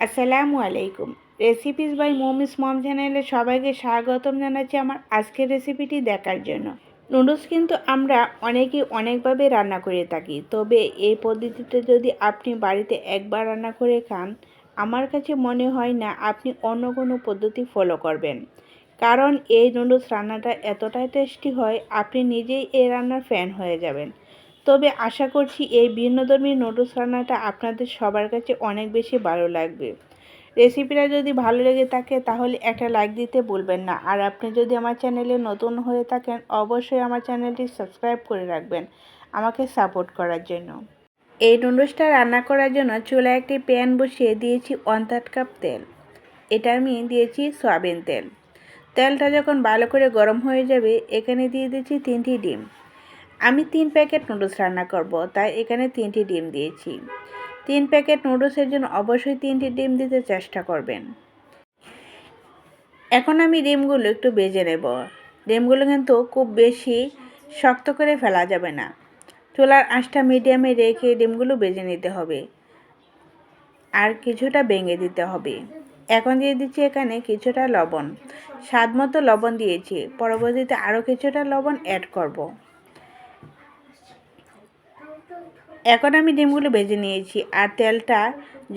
আসসালামু আলাইকুম। Recipes by মমিস মম চ্যানেলে সবাইকে স্বাগতম জানাচ্ছি আমার আজকের রেসিপিটি দেখার জন্য। নুডলস কিন্তু আমরা অনেকেই অনেকভাবে রান্না করে থাকি, তবে এই পদ্ধতিতে যদি আপনি বাড়িতে একবার রান্না করে খান, আমার কাছে মনে হয় না আপনি অন্য কোনো পদ্ধতি ফলো করবেন। কারণ এই নুডলস রান্নাটা এতটাই টেস্টি হয়, আপনি নিজেই এই রান্নার ফ্যান হয়ে যাবেন। তবে আশা করছি এই ভিন্নধর্মী নুডলস রান্নাটা আপনাদের সবার কাছে অনেক বেশি ভালো লাগবে। রেসিপিটা যদি ভালো লেগে থাকে তাহলে একটা লাইক দিতে ভুলবেন না। আর আপনি যদি আমার চ্যানেলে নতুন হয়ে থাকেন অবশ্যই আমার চ্যানেলটি সাবস্ক্রাইব করে রাখবেন আমাকে সাপোর্ট করার জন্য। এই নুডলসটা রান্না করার জন্য চুলায় একটি প্যান বসিয়ে দিয়েছি 1/3 কাপ তেল। এটা আমি দিয়েছি সয়াবিন তেল। তেলটা যখন ভালো করে গরম হয়ে যাবে এখানে দিয়ে দিচ্ছি 3টি ডিম। আমি 3 প্যাকেট নুডলস রান্না করব, তাই এখানে 3টি ডিম দিয়েছি। 3 প্যাকেট নুডলসের জন্য অবশ্যই 3টি ডিম দিতে চেষ্টা করবেন। এখন আমি ডিমগুলো একটু ভেজে নেব। ডিমগুলো কিন্তু খুব বেশি শক্ত করে ফেলা যাবে না। চুলার আঁচটা মিডিয়ামে রেখে ডিমগুলো ভেজে নিতে হবে আর কিছুটা ভেঙে দিতে হবে। এখন দিয়ে দিচ্ছি এখানে কিছুটা লবণ। স্বাদ মতো লবণ দিয়েছি, পরবর্তীতে আরও কিছুটা লবণ অ্যাড করব। এখন আমি ডিমগুলো ভেজে নিয়েছি আর তেলটা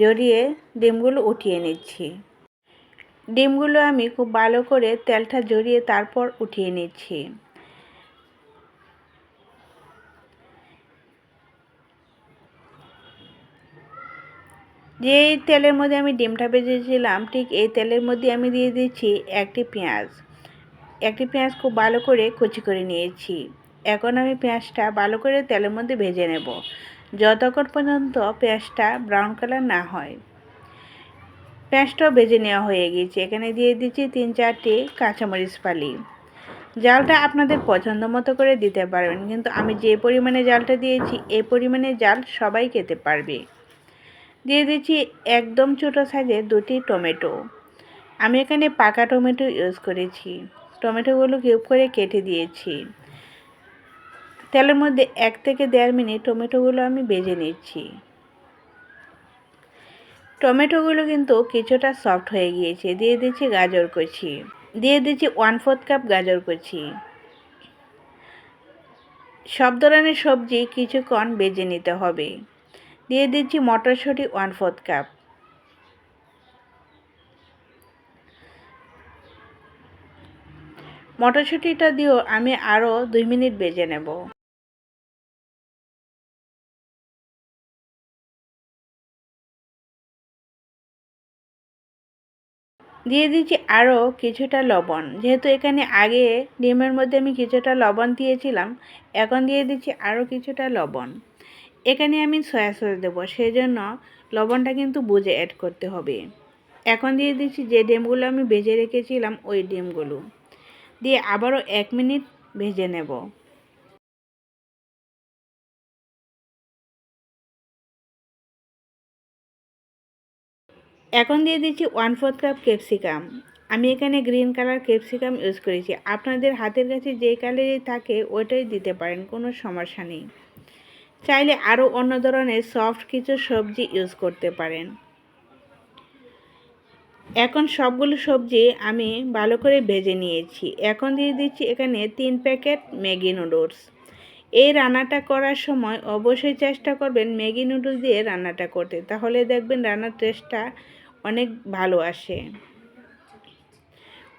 জড়িয়ে ডিমগুলো উঠিয়ে নিচ্ছি। ডিমগুলো আমি খুব ভালো করে তেলটা জড়িয়ে তারপর উঠিয়ে নিচ্ছি। যেই তেলের মধ্যে আমি ডিমটা ভেজেছিলাম ঠিক এই তেলের মধ্যে আমি দিয়ে দিচ্ছি একটি পেঁয়াজ। একটি পেঁয়াজ খুব ভালো করে কুচি করে নিয়েছি। এখন আমি পেঁয়াজটা ভালো করে তেলের মধ্যে ভেজে নেব যতক্ষণ পর্যন্ত পেঁয়াজটা ব্রাউন কালার না হয়। পেঁয়াজটাও ভেজে নেওয়া হয়ে গেছে। এখানে দিয়ে দিচ্ছি 3-4টি কাঁচামরিচ ফালি। জালটা আপনাদের পছন্দ মতো করে দিতে পারবেন, কিন্তু আমি যে পরিমাণে জালটা দিয়েছি এই পরিমাণে জাল সবাই খেতে পারবে। দিয়ে দিচ্ছি একদম ছোটো সাইজের 2টি টমেটো। আমি এখানে পাকা টমেটো ইউজ করেছি। টমেটোগুলো কিউব করে কেটে দিয়েছি। তেলের মধ্যে 1 থেকে 1.5 মিনিট টমেটোগুলো আমি ভেজে নিচ্ছি। টমেটোগুলো কিন্তু কিছুটা সফট হয়ে গিয়েছে। দিয়ে দিচ্ছি গাজর কুচি। দিয়ে দিচ্ছি 1/4 কাপ গাজর কুচি। সব ধরনের সবজি কিছুক্ষণ ভেজে নিতে হবে। দিয়ে দিচ্ছি মটরশুঁটি 1/4 কাপ। মটরশুঁটিটা দিয়েও আমি আরও 2 মিনিট ভেজে নেব। দিয়ে দিচ্ছি আরও কিছুটা লবণ। যেহেতু এখানে আগে ডিমের মধ্যে আমি কিছুটা লবণ দিয়েছিলাম, এখন দিয়ে দিচ্ছি আরও কিছুটা লবণ। এখানে আমি সয়া সস দেবো, সেই জন্য লবণটা কিন্তু বুঝে অ্যাড করতে হবে। এখন দিয়ে দিচ্ছি যে ডিমগুলো আমি ভেজে রেখেছিলাম ওই ডিমগুলো দিয়ে আবারও 1 মিনিট ভেজে নেব। এখন দিয়ে দিচ্ছি 1/4 কাপ ক্যাপসিকাম। আমি এখানে গ্রিন কালার ক্যাপসিকাম ইউজ করেছি। আপনাদের হাতের কাছে যেই কালারই থাকে ওইটাই দিতে পারেন, কোনো সমস্যা নেই। চাইলে আরও অন্য ধরনের সফট কিছু সবজি ইউজ করতে পারেন। এখন সবগুলো সবজি আমি ভালো করে ভেজে নিয়েছি। এখন দিয়ে দিচ্ছি এখানে 3 প্যাকেট ম্যাগি নুডলস। এই রান্নাটা করার সময় অবশ্যই চেষ্টা করবেন ম্যাগি নুডলস দিয়ে রান্নাটা করতে, তাহলে দেখবেন রান্নার টেস্টটা অনেক ভালো আসে।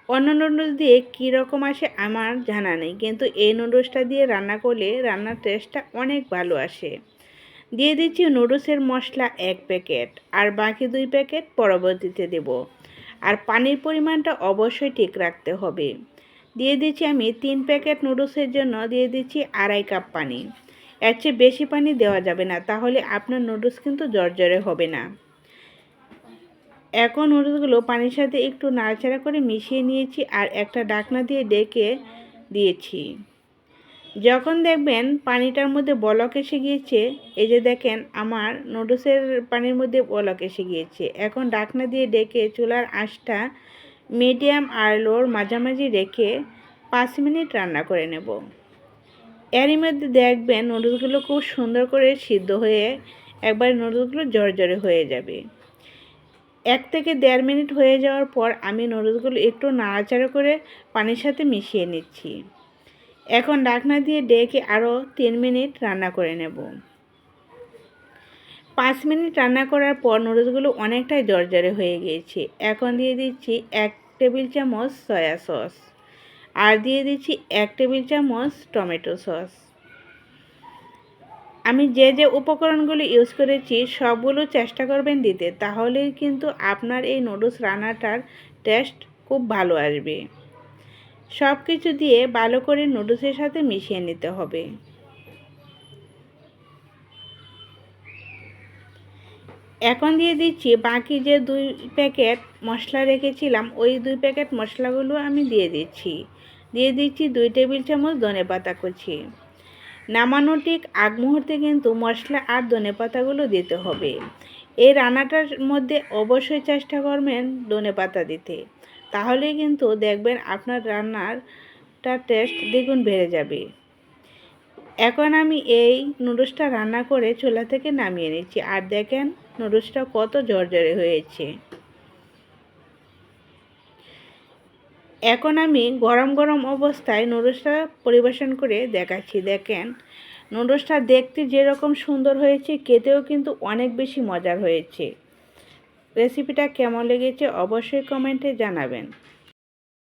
অন্য নুডলস দিয়ে কীরকম আসে আমার জানা নেই, কিন্তু এই নুডলসটা দিয়ে রান্না করলে রান্নার টেস্টটা অনেক ভালো আসে। দিয়ে দিচ্ছি নুডলসের মশলা 1 প্যাকেট আর বাকি 2 প্যাকেট পরবর্তীতে দেব। আর পানির পরিমাণটা অবশ্যই ঠিক রাখতে হবে। দিয়ে দিচ্ছি আমি 3 প্যাকেট নুডলসের জন্য দিয়ে দিচ্ছি 2.5 কাপ পানি। এর চেয়ে বেশি পানি দেওয়া যাবে না, তাহলে আপনার নুডলস কিন্তু জর্জরে হবে না। এখন নুডলসগুলো পানির সাথে একটু নাড়াচাড়া করে মিশিয়ে নিয়েছি আর একটা ঢাকনা দিয়ে ঢেকে দিয়েছি। যখন দেখবেন পানিটার মধ্যে বলক এসে গিয়েছে, এই যে দেখেন আমার নুডলসের পানির মধ্যে বলক এসে গিয়েছে, এখন ঢাকনা দিয়ে ঢেকে চুলার আঁচটা মিডিয়াম আর লোর মাঝামাঝি রেখে 5 মিনিট রান্না করে নেব। এরই মধ্যে দেখবেন নুডলসগুলো খুব সুন্দর করে সিদ্ধ হয়ে একবার নুডলসগুলো জর্জরে হয়ে যাবে। 1 থেকে 1.5 মিনিট হয়ে যাওয়ার পর আমি নুডলসগুলো একটু নাড়াচাড়া করে পানির সাথে মিশিয়ে নিচ্ছি। এখন ঢাকনা দিয়ে ডেকে আরও 3 মিনিট রান্না করে নেব। 5 মিনিট রান্না করার পর নুডলসগুলো অনেকটাই জর্জরে হয়ে গিয়েছে। এখন দিয়ে দিচ্ছি 1 টেবিল চামচ সয়া সস আর দিয়ে দিচ্ছি 1 টেবিল চামচ টমেটো সস। আমি যে উপকরণগুলো ইউজ করেছি সবগুলো চেষ্টা করবেন দিতে, তাহলেই কিন্তু আপনার এই নুডলস রান্নাটার টেস্ট খুব ভালো আসবে। সব কিছু দিয়ে ভালো করে নুডলসের সাথে মিশিয়ে নিতে হবে। এখন দিয়ে দিচ্ছি বাকি যে 2 প্যাকেট মশলা রেখেছিলাম, ওই 2 প্যাকেট মশলাগুলো আমি দিয়ে দিচ্ছি। দিয়ে দিচ্ছি 2 টেবিল চামচ ধনেপাতা কুচি। নামানোর ঠিক আগ মুহূর্তে কিন্তু মশলা আর ধনেপাতাগুলো দিতে হবে। এই রান্নাটার মধ্যে অবশ্যই চেষ্টা করবেন ধনেপাতা দিতে, তাহলেই কিন্তু দেখবেন আপনার রান্নারটার টেস্ট দ্বিগুণ বেড়ে যাবে। এখন আমি এই নুডলসটা রান্না করে চুলা থেকে নামিয়ে নিচ্ছি, আর দেখেন নুডলসটা কত ঝরঝরে হয়েছে। এখন আমি গরম গরম অবস্থায় নুডলসটা পরিবেশন করে দেখাচ্ছি। দেখেন নুডলসটা দেখতে যেরকম সুন্দর হয়েছে, খেতেও কিন্তু অনেক বেশি মজার হয়েছে। রেসিপিটা কেমন লেগেছে অবশ্যই কমেন্টে জানাবেন।